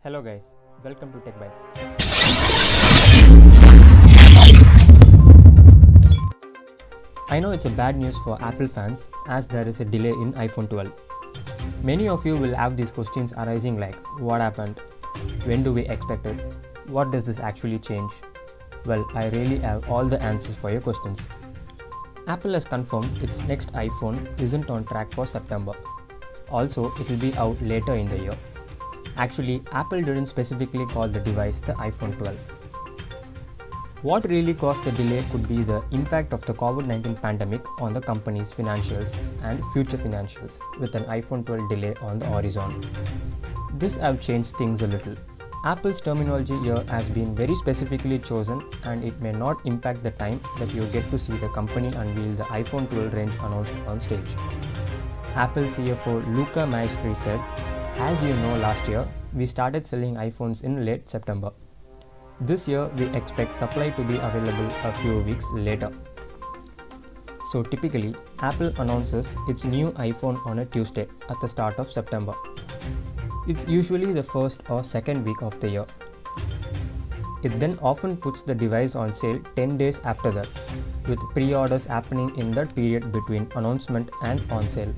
Hello guys, welcome to Tech Bytes. I know it's a bad news for Apple fans as there is a delay in iPhone 12. Many of you will have these questions arising like, what happened? When do we expect it? What does this actually change? Well, I really have all the answers for your questions. Apple has confirmed its next iPhone isn't on track for September. Also, it will be out later in the year. Actually, Apple didn't specifically call the device the iPhone 12. What really caused the delay could be the impact of the COVID-19 pandemic on the company's financials and future financials, with an iPhone 12 delay on the horizon. This have changed things a little. Apple's terminology here has been very specifically chosen, and it may not impact the time that you get to see the company unveil the iPhone 12 range announced on stage. Apple CFO Luca Maestri said, "As you know, last year, we started selling iPhones in late September. This year, we expect supply to be available a few weeks later." So typically, Apple announces its new iPhone on a Tuesday at the start of September. It's usually the first or second week of the year. It then often puts the device on sale 10 days after that, with pre-orders happening in that period between announcement and on sale.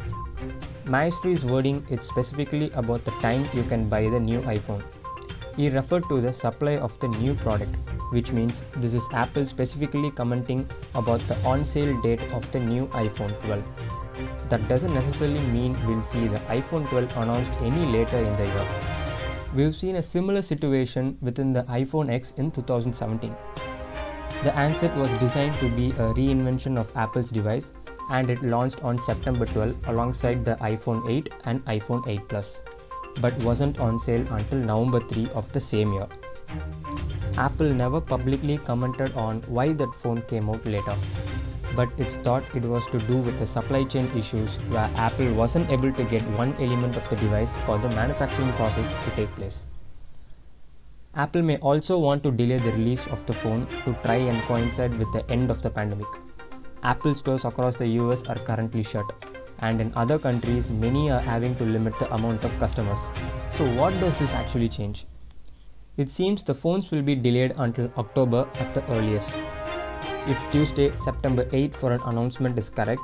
Maestri's wording is specifically about the time you can buy the new iPhone. He referred to the supply of the new product, which means this is Apple specifically commenting about the on-sale date of the new iPhone 12. That doesn't necessarily mean we'll see the iPhone 12 announced any later in the year. We've seen a similar situation within the iPhone X in 2017. The handset was designed to be a reinvention of Apple's device, and it launched on September 12 alongside the iPhone 8 and iPhone 8 Plus, but wasn't on sale until November 3 of the same year. Apple never publicly commented on why that phone came out later, but it's thought it was to do with the supply chain issues where Apple wasn't able to get one element of the device for the manufacturing process to take place. Apple may also want to delay the release of the phone to try and coincide with the end of the pandemic. Apple stores across the US are currently shut, and in other countries, many are having to limit the amount of customers. So what does this actually change? It seems the phones will be delayed until October at the earliest. If Tuesday, September 8 for an announcement is correct,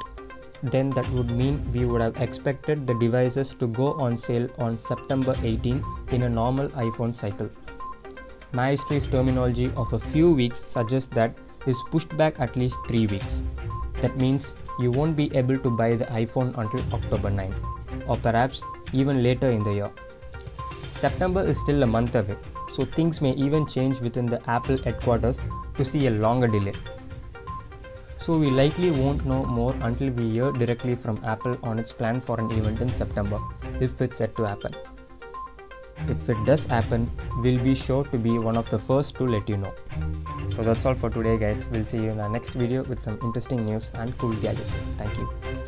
then that would mean we would have expected the devices to go on sale on September 18 in a normal iPhone cycle. Maestri's terminology of a few weeks suggests that is pushed back at least 3 weeks. That means you won't be able to buy the iPhone until October 9, or perhaps even later in the year. September is still a month away, so things may even change within the Apple headquarters to see a longer delay. So we likely won't know more until we hear directly from Apple on its plan for an event in September, if it's set to happen. If it does happen, we'll be sure to be one of the first to let you know. So that's all for today guys. We'll see you in our next video with some interesting news and cool gadgets. Thank you.